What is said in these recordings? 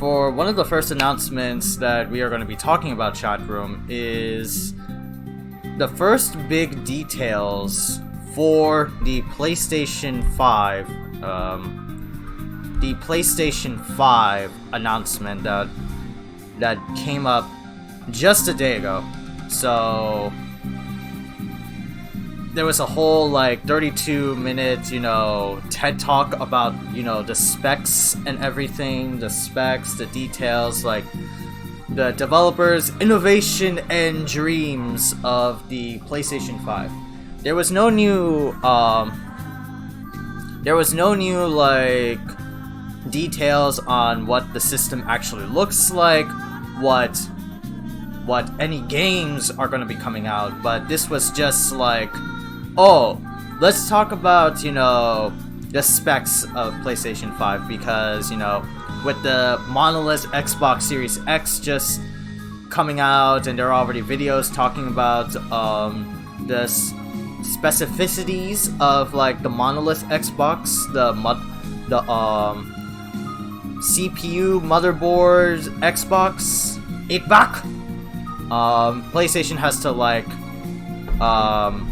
for one of the first announcements that we are going to be talking about, chat room, is the first big details for the PlayStation 5, announcement that came up just a day ago. So there was a whole like 32-minute, TED talk about, the specs and everything, the specs, the details, like the developers' innovation and dreams of the PlayStation 5. There was no new, like details on what the system actually looks like, what any games are going to be coming out, but this was just like, oh, let's talk about, the specs of PlayStation 5, because, with the monolith Xbox Series X just coming out, and there are already videos talking about the specificities of like the monolith Xbox, the CPU motherboard Xbox 8-back. PlayStation has to like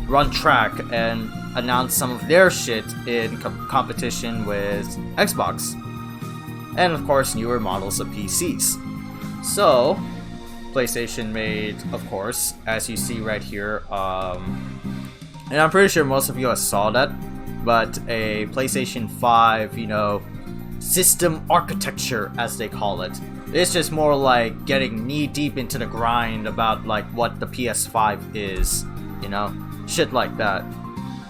run track and announce some of their shit in competition with Xbox, and of course newer models of PCs. So PlayStation made, of course, as you see right here, and I'm pretty sure most of you saw that, but a PlayStation 5, system architecture, as they call it. It's just more like getting knee deep into the grind about like what the PS5 is, shit like that.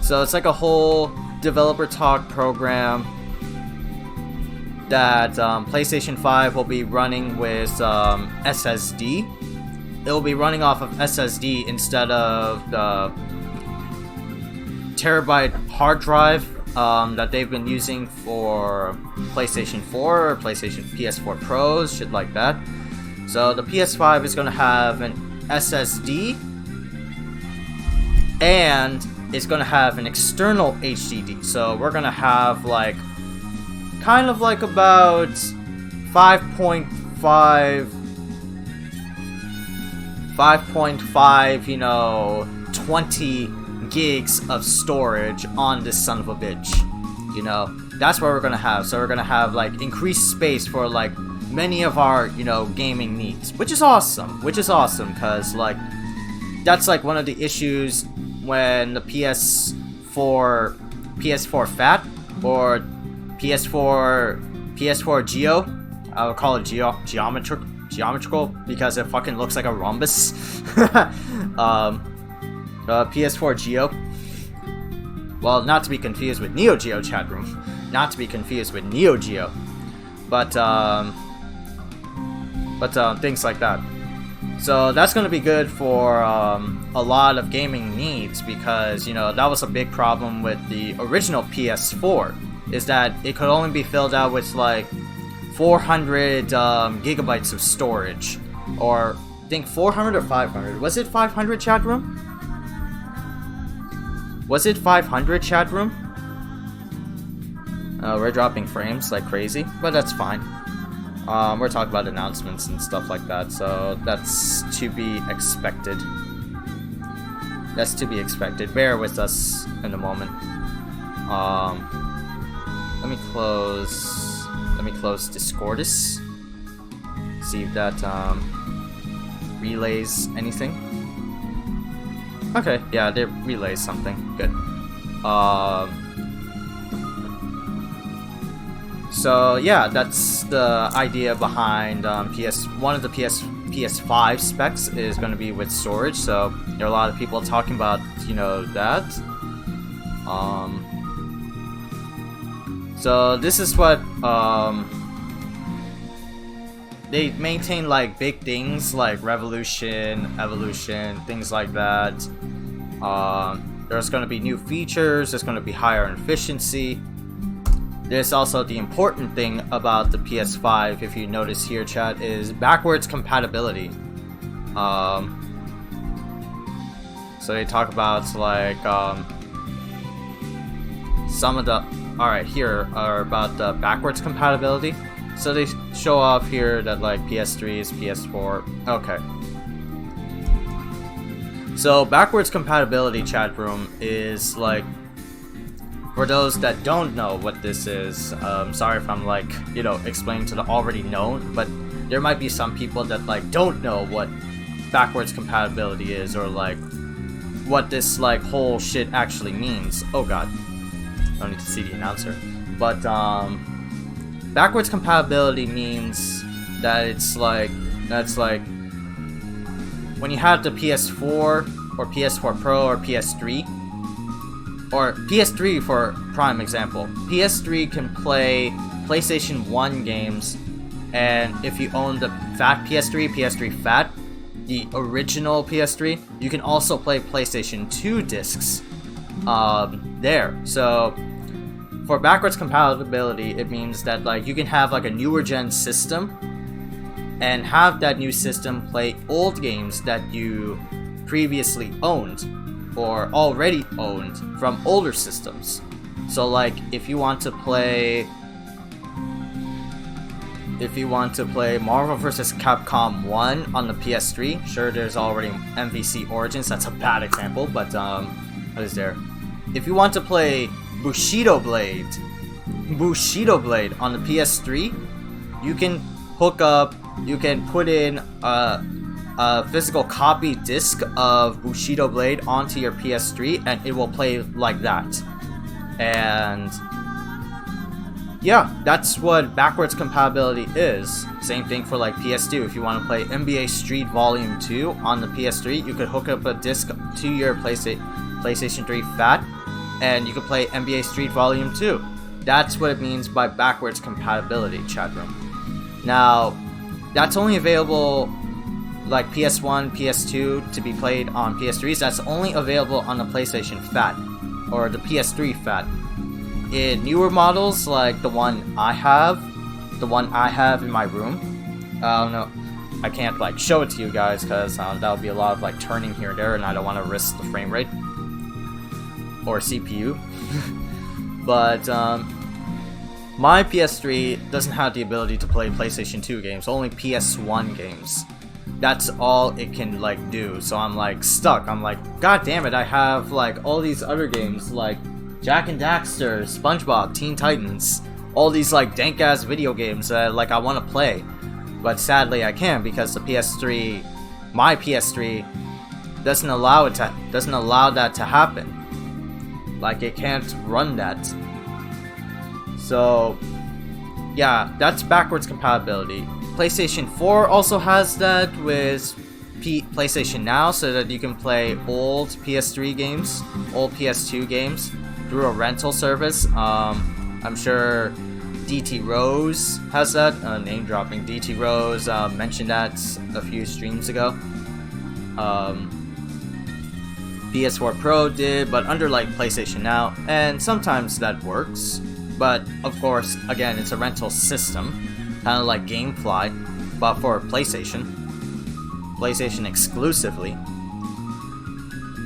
So it's like a whole developer talk program that PlayStation 5 will be running with SSD. It will be running off of SSD instead of the terabyte hard drive that they've been using for PlayStation 4 or PS4 Pros, shit like that. So the PS5 is going to have an SSD, and it's going to have an external HDD. So we're going to have like kind of like about 5.5, 20 gigs of storage on this son of a bitch. That's what we're gonna have. So we're gonna have like increased space for like many of our gaming needs, which is awesome, because like that's like one of the issues when the PS4 Fat or PS4 Geo, I would call it geometrical because it fucking looks like a rhombus. PS4 Geo. Well, not to be confused with Neo Geo, chat room. Not to be confused with Neo Geo. But things like that. So that's going to be good for a lot of gaming needs, because, that was a big problem with the original PS4, is that it could only be filled out with like 400 gigabytes of storage. Or, I think 400 or 500. Was it 500, chat room? Was it 500, chat room? We're dropping frames like crazy, but that's fine. We're talking about announcements and stuff like that, so that's to be expected. That's to be expected. Bear with us in a moment. Let me close Discordus. See if that relays anything. Okay, yeah, they relay something. Good. So yeah, that's the idea behind one of the PS5 specs is going to be with storage. So there are a lot of people talking about that. So this is what they maintain, like big things like revolution, evolution, things like that. There's going to be new features, there's going to be higher efficiency. There's also the important thing about the PS5, if you notice here, chat, is backwards compatibility. So they talk about like some of the, alright, here are about the backwards compatibility. so they show off here that like PS3 is PS4. Okay. So backwards compatibility, chat room, is like, for those that don't know what this is, sorry if I'm like, you know, explaining to the already known, but there might be some people that like don't know what backwards compatibility is, or like what this like whole shit actually means. Oh god, don't need to see the announcer. But backwards compatibility means that it's like, that's like when you have the PS4 or PS4 Pro or PS3, or PS3 for prime example. PS3 can play PlayStation 1 games, and if you own the fat PS3, PS3 fat, the original PS3, you can also play PlayStation 2 discs there. So for backwards compatibility, it means that like you can have like a newer gen system and have that new system play old games that you previously owned or already owned from older systems. So like if you want to play Marvel vs. Capcom 1 on the PS3, sure, there's already MVC Origins, that's a bad example, but what is there? If you want to play Bushido Blade on the PS3, you can hook up, you can put in a physical copy disc of Bushido Blade onto your PS3 and it will play like that. And yeah, that's what backwards compatibility is. Same thing for like PS2. If you want to play NBA Street Volume 2 on the PS3, you could hook up a disc to your PlayStation 3 Fat and you could play NBA Street Volume 2. That's what it means by backwards compatibility, chat room. Now, that's only available like PS1, PS2 to be played on PS3s. That's only available on the PlayStation Fat or the PS3 Fat. In newer models like the one I have in my room, I don't know, I can't like show it to you guys because that would be a lot of like turning here and there, and I don't want to risk the frame rate or CPU. But my PS3 doesn't have the ability to play PlayStation 2 games, only PS1 games. That's all it can like do. So I'm like stuck. I'm like, god damn it, I have like all these other games like Jack and Daxter, SpongeBob, Teen Titans, all these like dank ass video games that like I want to play, but sadly I can't because the PS3, my PS3, doesn't allow that to happen. Like it can't run that. So yeah, that's backwards compatibility. PlayStation 4 also has that with PlayStation Now, so that you can play old PS3 games, old PS2 games through a rental service. I'm sure DT Rose has that. Name dropping. DT Rose mentioned that a few streams ago. PS4 Pro did, but under like PlayStation Now, and sometimes that works. But of course, again, it's a rental system, kind of like GameFly, but for PlayStation exclusively.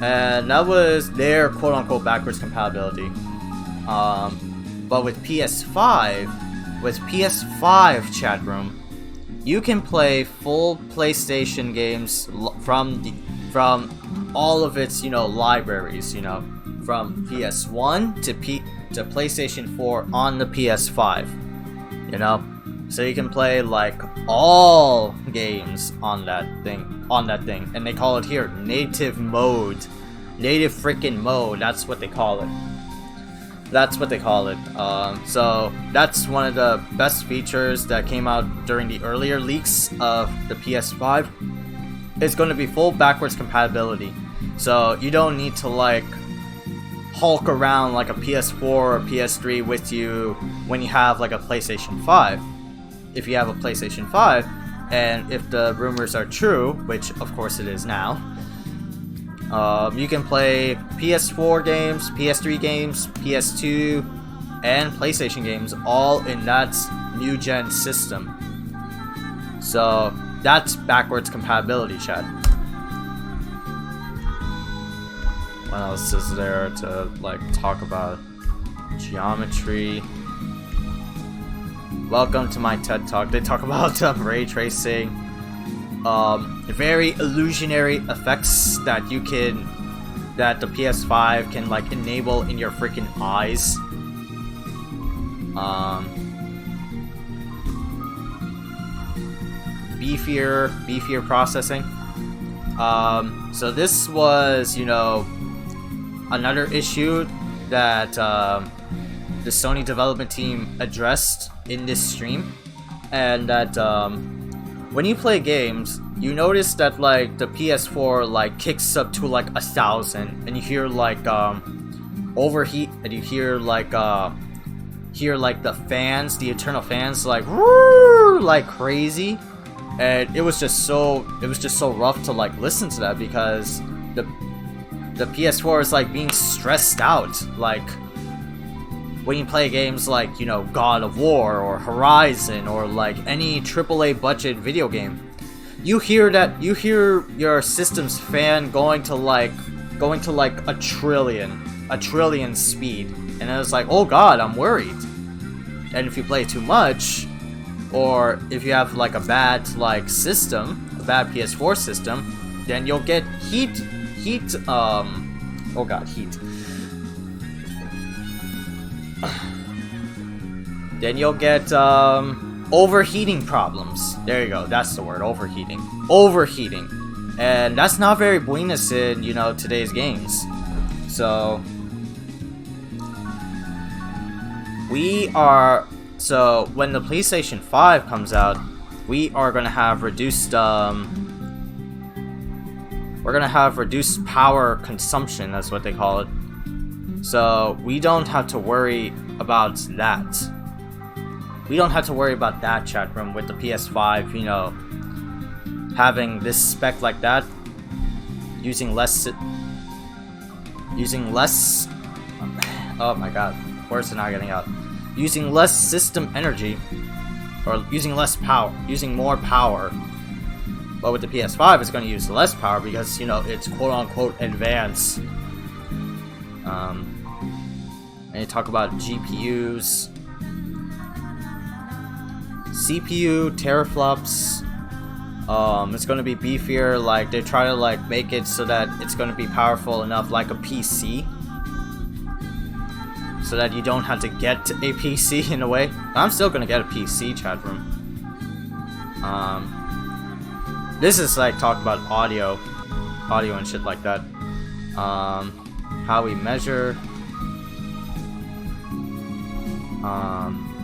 And that was their quote-unquote backwards compatibility. But with PS5, chat room, you can play full PlayStation games from all of its, you know, libraries, you know, from PS1 to PlayStation 4 on the PS5, you know. So you can play like all games on that thing, and they call it here native mode, native freaking mode. That's what they call it. So that's one of the best features that came out during the earlier leaks of the PS5. It's going to be full backwards compatibility, so you don't need to like hulk around like a PS4 or PS3 with you when you have like a PlayStation 5. If you have a PlayStation 5, and if the rumors are true, which of course it is now, you can play PS4 games, PS3 games, PS2, and PlayStation games all in that new gen system. So that's backwards compatibility, chat. What else is there to like talk about? Geometry. Welcome to my TED Talk. They talk about ray tracing, very illusionary effects that the PS5 can like enable in your freaking eyes. Beefier processing. So this was, you know, another issue that the Sony development team addressed in this stream, and that when you play games, you notice that like the PS4 like kicks up to like 1,000, and you hear like overheat, and you hear like the fans, the internal fans, like roar like crazy, and it was just so rough to like listen to that, because the PS4 is like being stressed out. Like when you play games like, you know, God of War or Horizon or like any AAA budget video game, you hear your system's fan going to like a trillion speed, and it's like, oh god, I'm worried. And if you play too much, or if you have like a bad like system, a bad PS4 system, then you'll get heat. Then you'll get overheating problems. There you go, that's the word, overheating. And that's not very buenos in, you know, today's games. So when the PlayStation 5 comes out, we are gonna have reduced power consumption, that's what they call it. So we don't have to worry about that. We don't have to worry about that, chat room, with the PS5, you know, having this spec like that, using less, oh my god, words are not getting out. Using less system energy, or using less power, using more power. But with the PS5, it's going to use less power because, you know, it's quote-unquote advanced. And you talk about GPUs, CPU, teraflops. It's going to be beefier. Like, they try to like make it so that it's going to be powerful enough like a PC, so that you don't have to get a PC in a way. I'm still going to get a PC, chat room. This is like talk about audio and shit like that. How we measure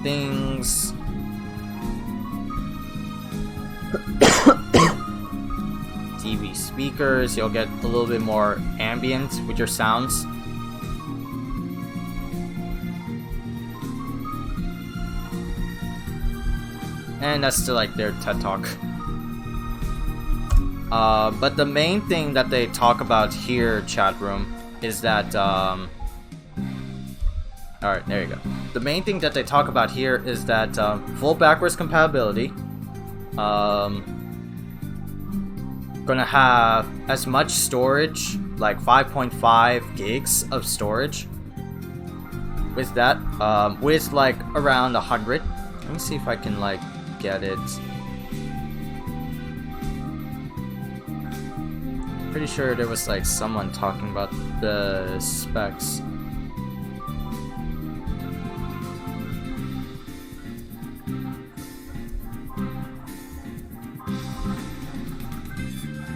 things. TV speakers, you'll get a little bit more ambient with your sounds. And that's still like their TED Talk. But the main thing that they talk about here, chat room, is that alright, there you go. The main thing that they talk about here is that full backwards compatibility. Gonna have as much storage, like 5.5 gigs of storage. With that, with like around 100. Let me see if I can like get it. Pretty sure there was like someone talking about the specs.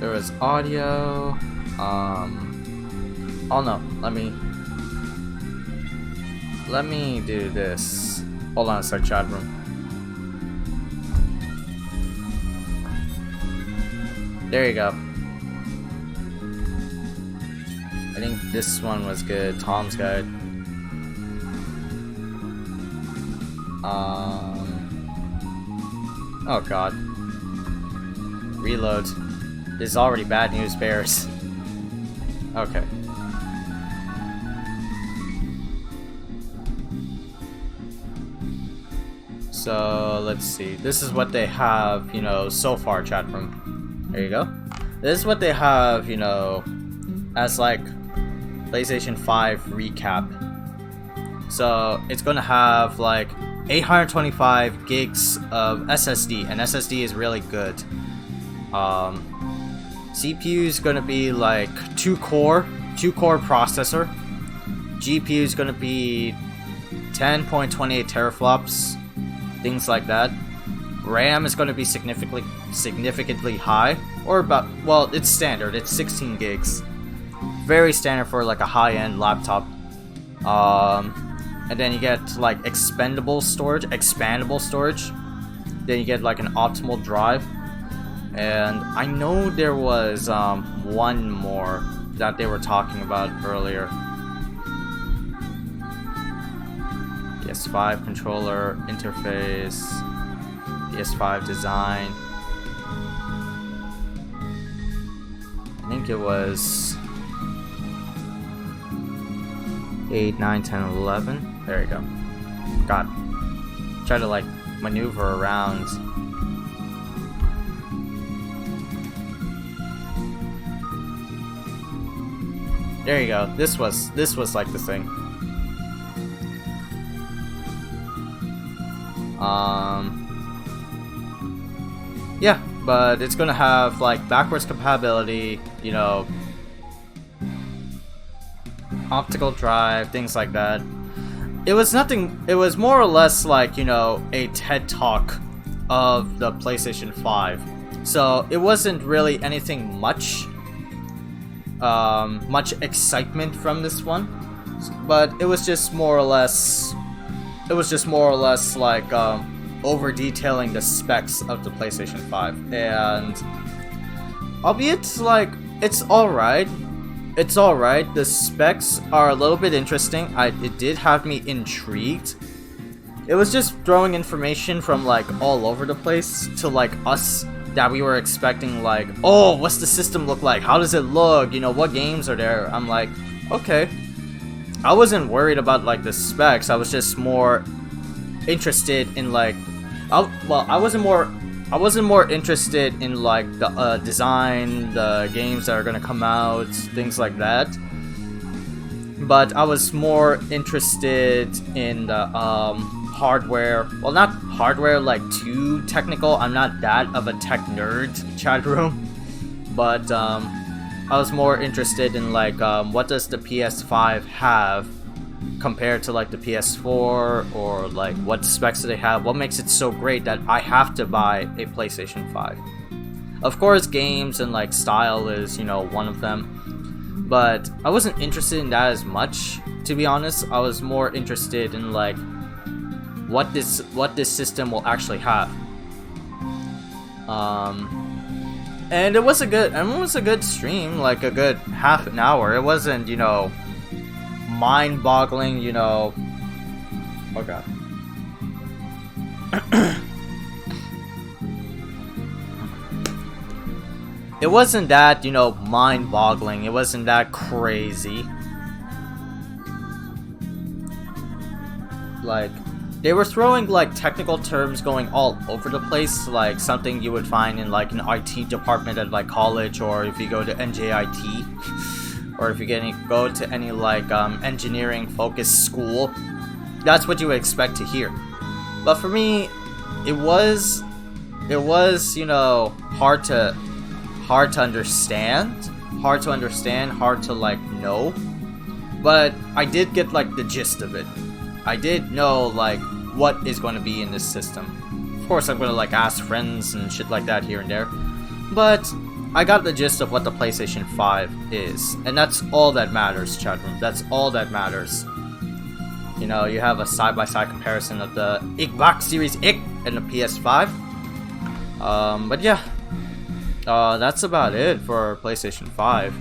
There was audio. Oh no, let me do this. Hold on a sec, chat room. There you go. I think this one was good. Tom's guide. Oh god. Reload. This is already bad news bears. Okay. So let's see. This is what they have, you know, so far, chat room. There you go. This is what they have, you know, as like PlayStation 5 recap. So it's gonna have like 825 gigs of SSD, and SSD is really good. CPU is gonna be like 2-core processor. GPU is gonna be 10.28 teraflops, things like that. RAM is gonna be significantly high, or about, well, it's standard. It's 16 gigs, very standard for like a high-end laptop. And then you get like expandable storage. Then you get like an optimal drive. And I know there was one more that they were talking about earlier. PS5 controller interface, PS5 design. I think it was 8, 9, 10, 11. There you go. God. Try to like maneuver around. There you go. This was like the thing. Yeah, but it's gonna have like backwards compatibility, you know, optical drive, things like that. It was more or less like, you know, a TED Talk of the PlayStation 5. So it wasn't really anything much excitement from this one, but it was just more or less like over detailing the specs of the PlayStation 5. And albeit like it's alright. The specs are a little bit interesting. It did have me intrigued. It was just throwing information from like all over the place to like us that we were expecting, like, oh, what's the system look like? How does it look? You know, what games are there? I'm like, okay. I wasn't worried about like the specs. I was just more interested in like, I wasn't more interested in like the design, the games that are gonna come out, things like that. But I was more interested in the hardware. Well, not hardware like too technical. I'm not that of a tech nerd, chat room. But I was more interested in like what does the PS5 have compared to like the PS4, or like what specs do they have? What makes it so great that I have to buy a PlayStation 5? Of course, games and like style is, you know, one of them, but I wasn't interested in that as much, to be honest. I was more interested in like what this system will actually have. And it was a good stream, like a good half an hour. It wasn't, you know, mind-boggling, you know. Oh god. It wasn't that, you know, mind-boggling. It wasn't that crazy. Like, they were throwing like technical terms going all over the place, like something you would find in like an IT department at like college, or if you go to NJIT, or if you go to any like engineering focused school. That's what you would expect to hear. But for me, it was, you know, hard to understand, hard to like know. But I did get like the gist of it. I did know like what is going to be in this system. Of course, I'm going to like ask friends and shit like that here and there, but I got the gist of what the PlayStation 5 is, and that's all that matters, chat room. That's all that matters. You know, you have a side-by-side comparison of the Xbox Series X and the PS5. But yeah, that's about it for PlayStation 5.